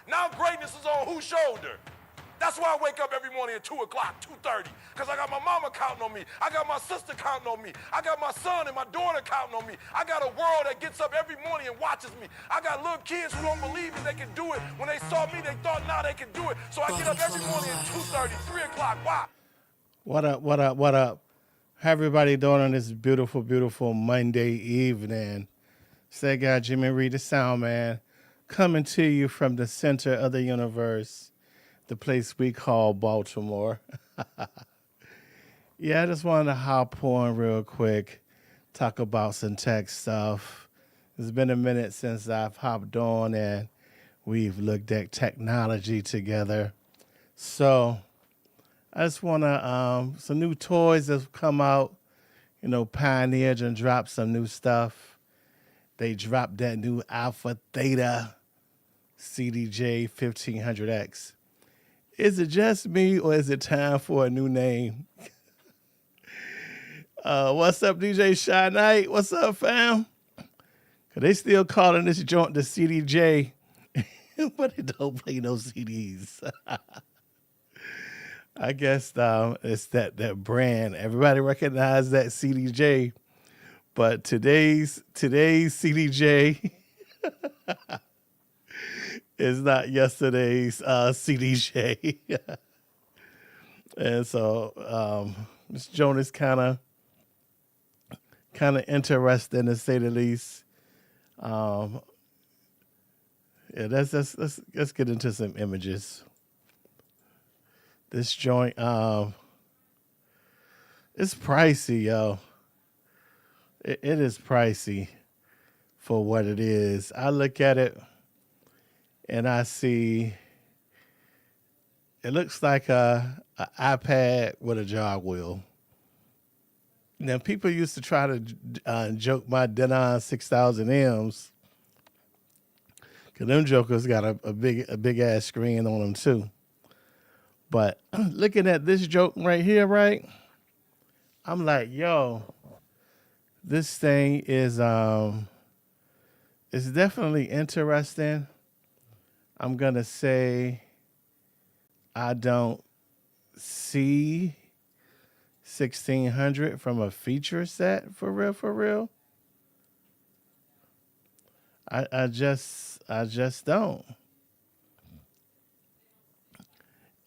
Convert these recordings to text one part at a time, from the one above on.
Now greatness is on whose shoulder? That's why I wake up every morning at 2 o'clock, 2:30, because I got my mama counting on me. I got my sister counting on me. I got my son and my daughter counting on me. I got a world that gets up every morning and watches me. I got little kids who don't believe that they can do it. When they saw me, they thought now they can do it. So I get up every morning at 2:30, 3 o'clock. Why? What up, what up, what up? How everybody doing on this beautiful, beautiful Monday evening? It's that guy, Jimmy Reid, the sound man, coming to you from the center of the universe, the place we call Baltimore. Yeah, I just wanted to hop on real quick, talk about some tech stuff. It's been a minute since I've hopped on and we've looked at technology together. So I just want to, some new toys have come out. You know, Pioneer and dropped some new stuff. They dropped that new Alpha Theta CDJ 1500X. Is it just me or is it time for a new name? What's up, DJ Shy Knight? What's up, fam? Cause they still calling this joint the CDJ, but it don't play no CDs. I guess it's that brand. Everybody recognize that CDJ, but today's CDJ is not yesterday's CDJ. And so this joint is kind of interesting to say the least. Yeah, let's get into some images. This joint, it's pricey, yo. It is pricey for what it is. I look at it and I see it looks like a iPad with a jog wheel. Now, people used to try to joke my Denon 6000 M's because them jokers got a big ass screen on them too. But looking at this joke right here, right? I'm like, yo, this thing is it's definitely interesting. I'm gonna say I don't see 1600 from a feature set for real, for real. I just don't.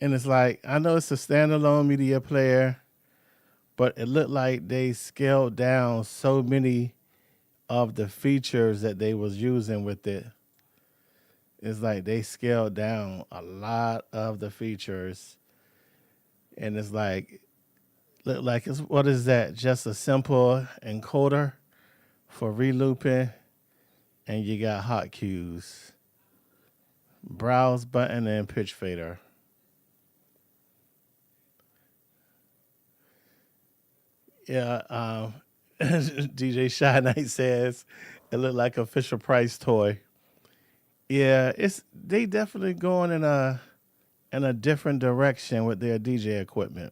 And it's like, I know it's a standalone media player, but it looked like they scaled down so many of the features that they was using with it. It's like they scaled down a lot of the features. And it's like, look like it's, what is that? Just a simple encoder for relooping, and you got hot cues, browse button, and pitch fader. Yeah, DJ Shy Knight says it looked like a Fisher Price toy. Yeah, it's they definitely going in a different direction with their DJ equipment.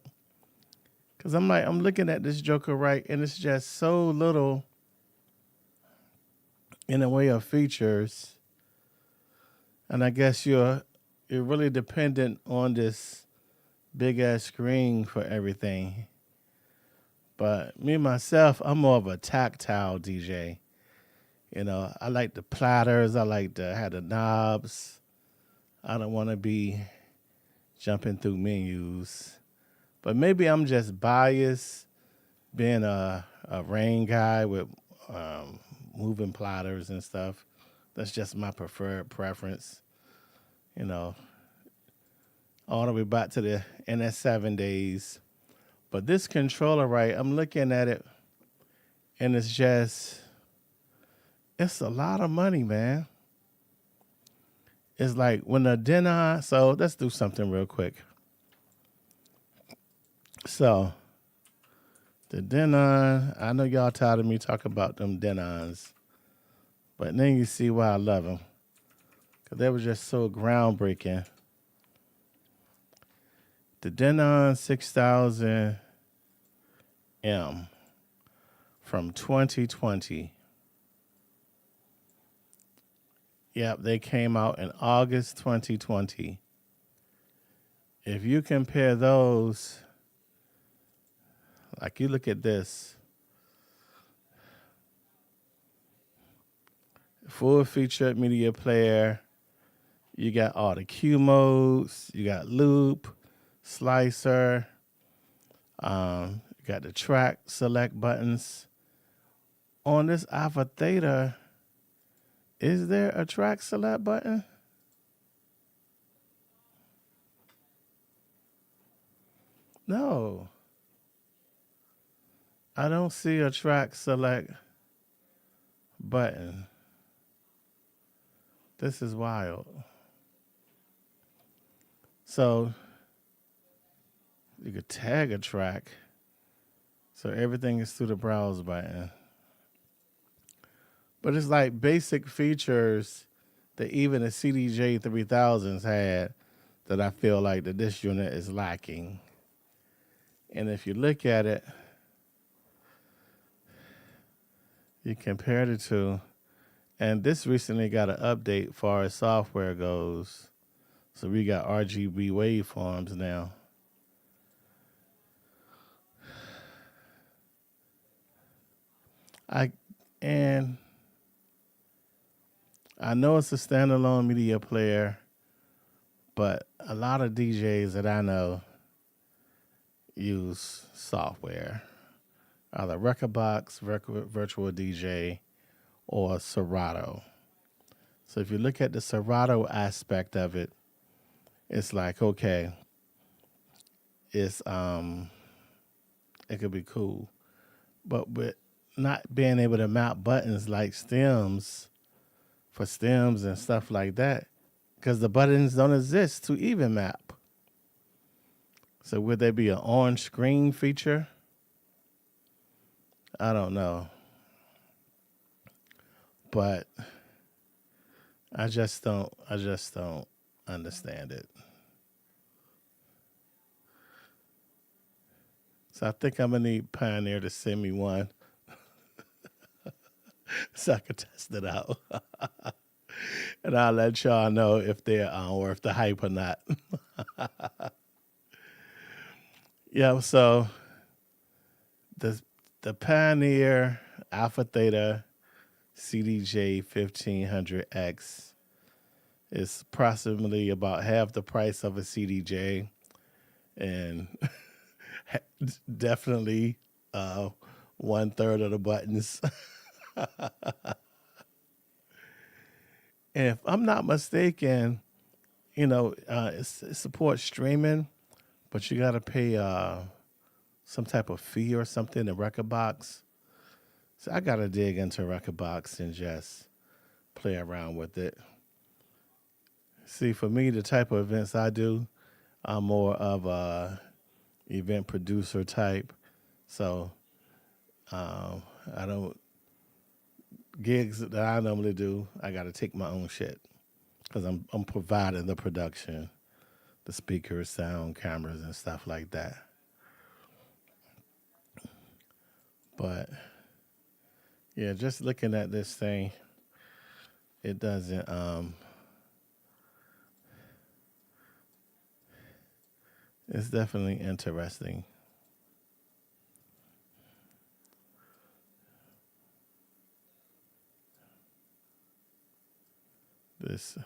Cause I'm looking at this Joker right, and it's just so little in the way of features, and I guess you're really dependent on this big ass screen for everything. But me myself, I'm more of a tactile DJ. You know, I like the platters. I like to have the knobs. I don't want to be jumping through menus. But maybe I'm just biased being a rain guy with moving platters and stuff. That's just my preferred preference. You know, all the way back to the NS7 days. But this controller, right, I'm looking at it, and it's a lot of money, man. It's like when the Denon, so let's do something real quick. So, the Denon, I know y'all tired of me talking about them Denons, but then you see why I love them. Because they were just so groundbreaking. The Denon 6000M from 2020. Yep, they came out in August 2020. If you compare those, like you look at this, full featured media player, you got all the Q modes, you got loop, slicer, you got the track select buttons. On this Alpha Theta, is there a track select button? No, I don't see a track select button. This is wild. So you could tag a track. So everything is through the browse button. But it's like basic features that even the CDJ 3000s had that I feel like that this unit is lacking. And if you look at it, you compare the two, and this recently got an update far as software goes. So we got RGB waveforms now. I and I know it's a standalone media player, but a lot of DJs that I know use software, either Rekordbox, Virtual DJ, or Serato. So if you look at the Serato aspect of it, it's like, okay, it's it could be cool. But with not being able to mount buttons like stems for stems and stuff like that, because the buttons don't exist to even map. So would there be an on-screen feature? I don't know. But I just don't understand it. So I think I'm gonna need Pioneer to send me one so I can test it out. And I'll let y'all know if they're worth the hype or not. Yeah, so the the Pioneer Alpha Theta CDJ 1500X is approximately about half the price of a CDJ, and definitely one third of the buttons. And if I'm not mistaken, it supports streaming, but you got to pay some type of fee or something to Record Box. So I got to dig into Record Box and just play around with it. See, for me, the type of events I do, I'm more of a event producer type. So I don't gigs that I normally do. I got to take my own shit because I'm providing the production, the speakers, sound, cameras, and stuff like that. But yeah, just looking at this thing, it doesn't. It's definitely interesting. This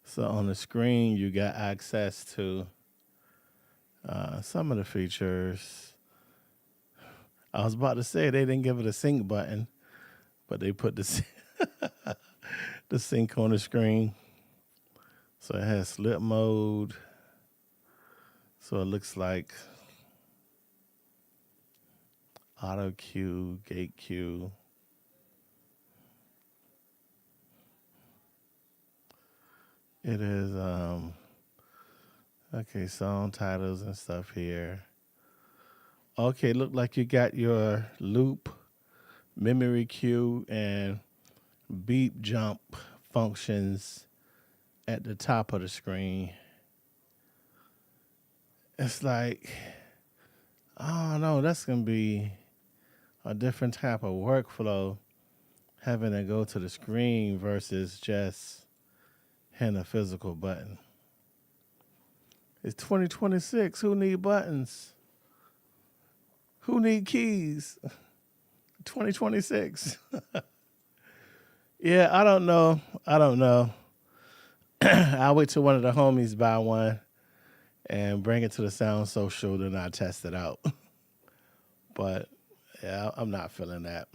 so on the screen you got access to some of the features. I was about to say they didn't give it a sync button, but they put the sync on the screen. So it has slip mode. So it looks like auto cue, gate cue. It is okay, song titles and stuff here. Okay, look like you got your loop, memory cue, and beep jump functions at the top of the screen. It's like, I don't know, that's gonna be a different type of workflow having to go to the screen versus just hitting a physical button. It's 2026. Who need buttons? Who need keys? 2026. Yeah, I don't know. I'll wait till one of the homies buy one and bring it to the Sound Social, then I test it out. But yeah, I'm not feeling that.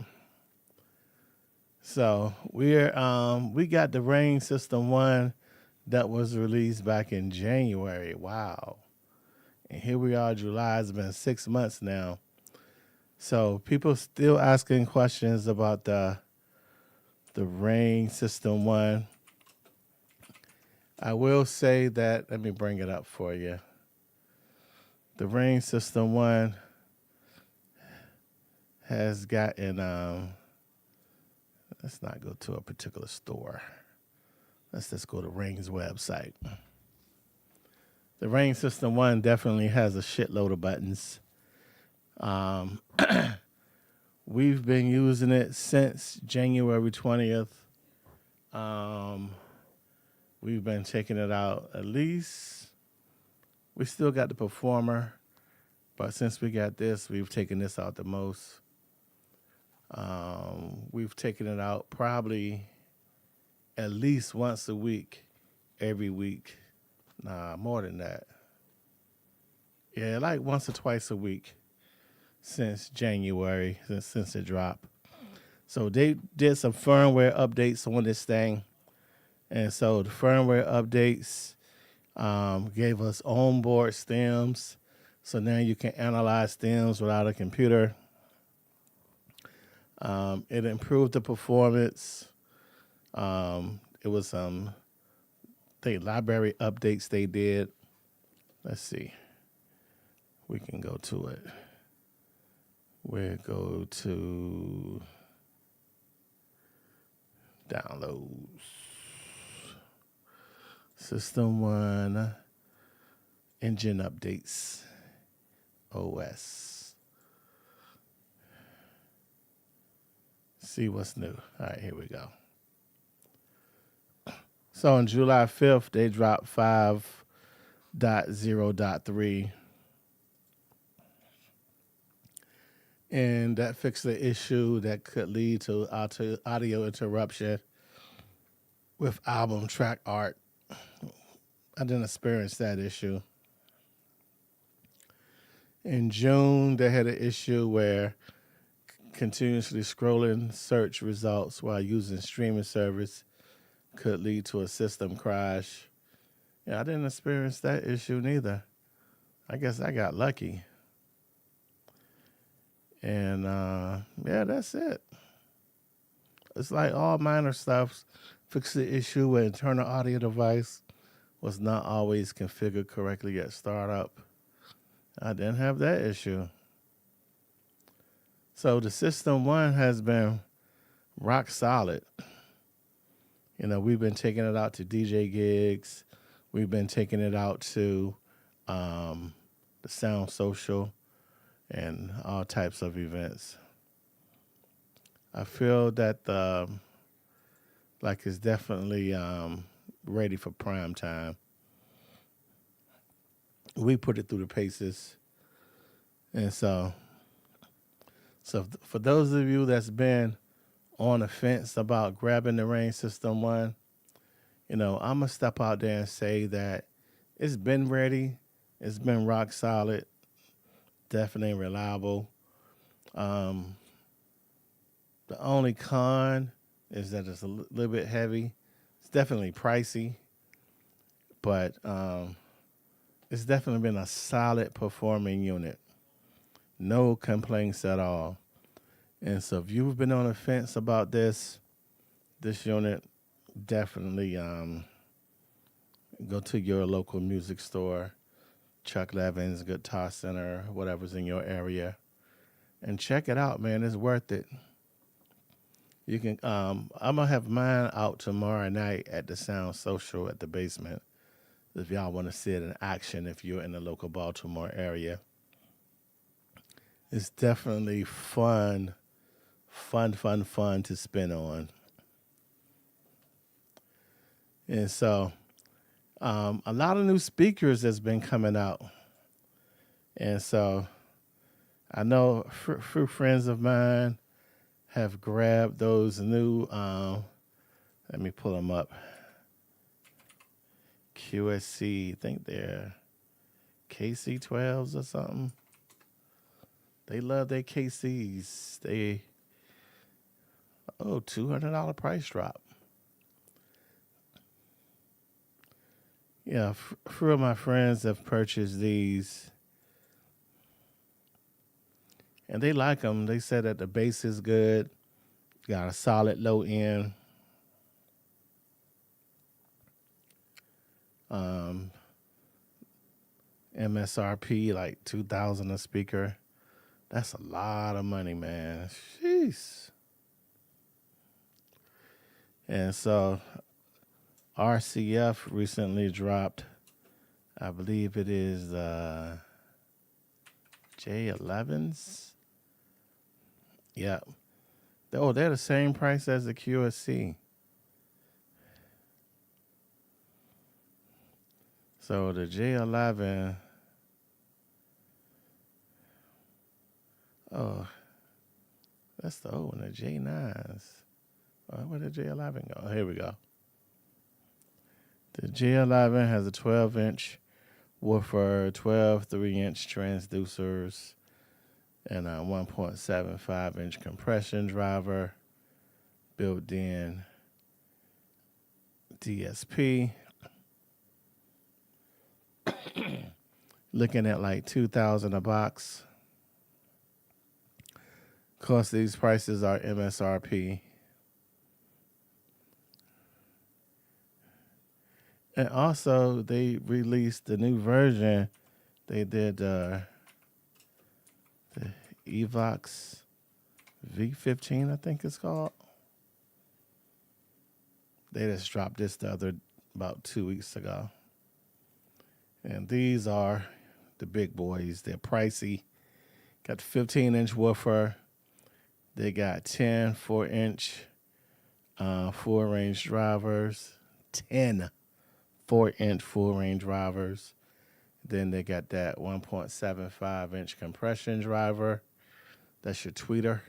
So we got the Rain System 1 that was released back in January. Wow. And here we are, July. It's been 6 months now. So people still asking questions about the Rain System 1. I will say that, let me bring it up for you. The Rain System 1 has gotten, let's not go to a particular store. Let's just go to Rain's website. The Rain System 1 definitely has a shitload of buttons. We've been using it since January 20th. We've been checking it out at least. We still got the Performer, but since we got this, we've taken this out the most. We've taken it out probably at least once a week, every week. Nah, more than that. Yeah, like once or twice a week since January, since it dropped. So they did some firmware updates on this thing. And so the firmware updates gave us onboard stems. So now you can analyze stems without a computer. It improved the performance. It was library updates they did. Let's see. We can go to it. We'll go to downloads. System 1, engine updates, OS. See what's new. All right, here we go. So on July 5th, they dropped 5.0.3. And that fixed the issue that could lead to audio interruption with album track art. I didn't experience that issue. In June, they had an issue where continuously scrolling search results while using streaming service could lead to a system crash. Yeah, I didn't experience that issue neither. I guess I got lucky. And yeah, that's it. It's like all minor stuff. Fix the issue where internal audio device was not always configured correctly at startup. I didn't have that issue. So the System 1 has been rock solid. You know, we've been taking it out to DJ gigs. We've been taking it out to the Sound Social and all types of events. I feel that it's definitely ready for prime time. We put it through the paces. And so for those of you that's been on the fence about grabbing the Rain System 1, you know, I'm going to step out there and say that it's been ready. It's been rock solid, definitely reliable. The only con is that it's a little bit heavy. It's definitely pricey, but it's definitely been a solid performing unit. No complaints at all. And so if you've been on the fence about this unit, definitely go to your local music store, Chuck Levin's, Guitar Center, whatever's in your area, and check it out, man. It's worth it. You can. I'm gonna have mine out tomorrow night at the Sound Social at the basement. If y'all want to see it in action, if you're in the local Baltimore area, it's definitely fun fun to spin on. And so a lot of new speakers has been coming out. And so I know a few friends of mine have grabbed those new, let me pull them up. QSC, I think they're KC12s or something. They love their KCs. $200 price drop. Yeah, a few of my friends have purchased these, and they like them. They said that the bass is good, got a solid low end. MSRP like $2,000 a speaker. That's a lot of money, man. Jeez. And so RCF recently dropped, I believe it is J11s. Yeah. Oh, they're the same price as the QSC. So the J11, oh, that's the old one, the J9s. Where did J11 go? Here we go. The J11 has a 12-inch woofer, 12 3-inch transducers, and a 1.75-inch compression driver, built-in DSP. Looking at like $2,000 a box. Of course, these prices are MSRP. And also, they released the new version. They did the Evox V15, I think it's called. They just dropped this about 2 weeks ago. And these are the big boys. They're pricey. Got the 15-inch woofer. They got 10 4-inch full-range drivers. 10 4-inch full-range drivers. Then they got that 1.75-inch compression driver. That's your tweeter.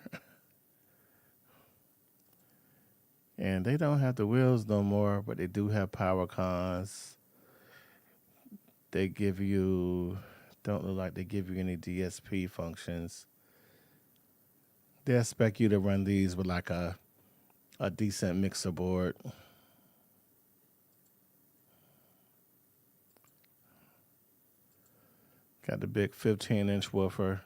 And they don't have the wheels no more, but they do have power cons. They don't look like they give you any DSP functions. They expect you to run these with like a decent mixer board. Got the big 15-inch woofer.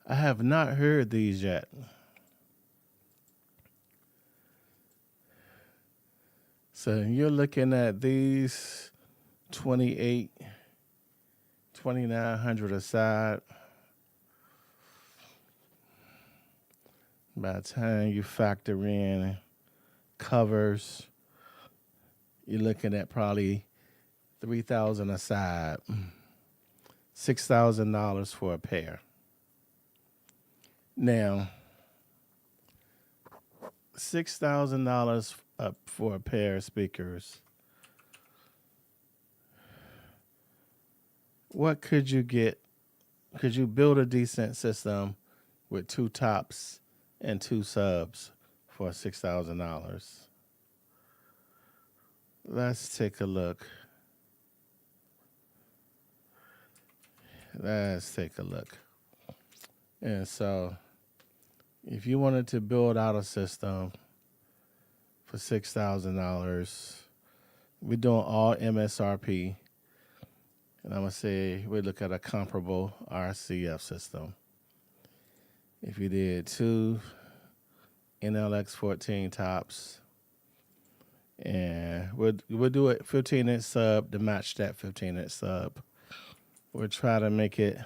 I have not heard these yet. So you're looking at these 2,900 a side. By the time you factor in covers, you're looking at probably $3,000 a side, $6,000 for a pair. Now, $6,000 up for a pair of speakers. What could you get? Could you build a decent system with 2 tops and 2 subs for $6,000? Let's take a look. And so, if you wanted to build out a system for $6,000, we're doing all MSRP. And I'm going to say we look at a comparable RCF system. If you did 2 NLX 14 tops, and we'll do it 15-inch sub to match that 15-inch sub. We'll try to make it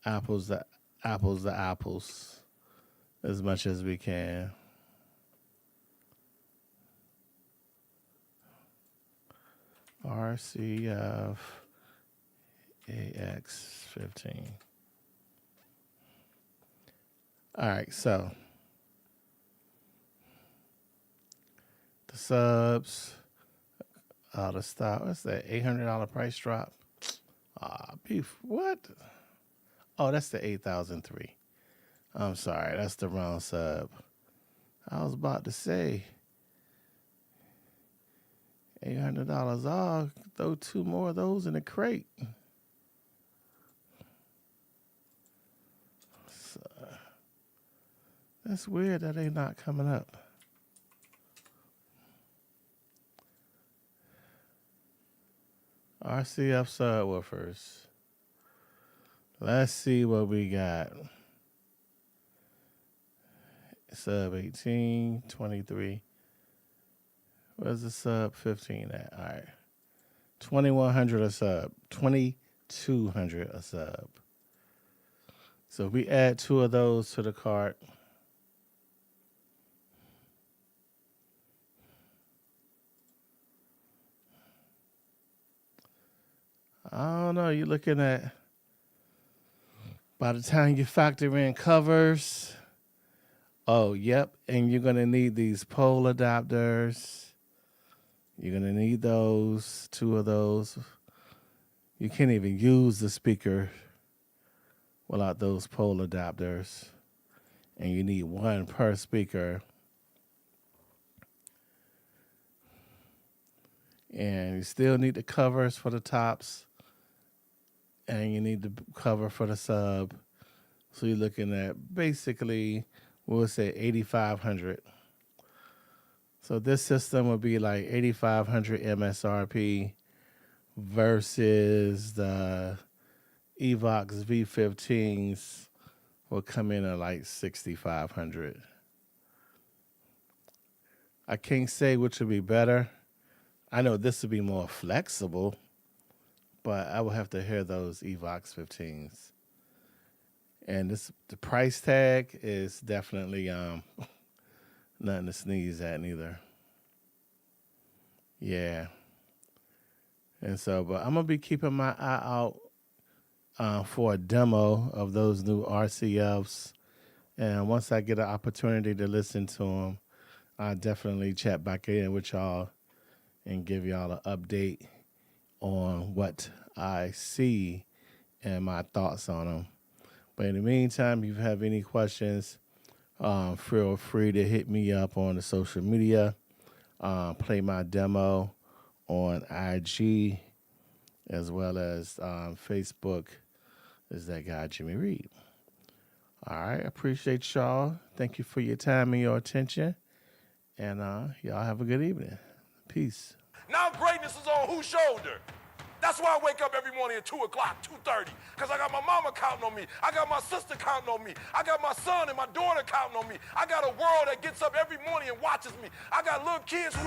apples to apples as much as we can. RCF AX15. All right, so the subs, the stock. What's that? $800 price drop. Beef. What? Oh, that's the 8003. I'm sorry, that's the wrong sub. I was about to say $800 off. Throw 2 more of those in the crate. So, that's weird that they not coming up. RCF subwoofers. Let's see what we got. Sub 18, 23. Where's the sub 15 at? All right. 2100 a sub. 2200 a sub. So if we add 2 of those to the cart, I don't know, you're looking at, by the time you factor in covers, oh, yep, and you're going to need these pole adapters. You're going to need those, 2 of those. You can't even use the speaker without those pole adapters. And you need 1 per speaker. And you still need the covers for the tops. And you need the cover for the sub. So you're looking at basically, we'll say 8,500. So this system would be like 8,500 MSRP versus the Evox V15s will come in at like 6,500. I can't say which would be better. I know this would be more flexible, but I will have to hear those Evox 15s. And the price tag is definitely nothing to sneeze at neither. Yeah. And so, but I'm going to be keeping my eye out for a demo of those new RCFs. And once I get an opportunity to listen to them, I'll definitely chat back in with y'all and give y'all an update on what I see and my thoughts on them. But in the meantime, if you have any questions, feel free to hit me up on the social media. Play my demo on IG as well as Facebook. Is that guy Jimmy Reid. All right, I appreciate y'all. Thank you for your time and your attention. And y'all have a good evening. Peace. Now greatness is on whose shoulder? That's why I wake up every morning at 2 o'clock, 2:30, because I got my mama counting on me. I got my sister counting on me. I got my son and my daughter counting on me. I got a world that gets up every morning and watches me. I got little kids who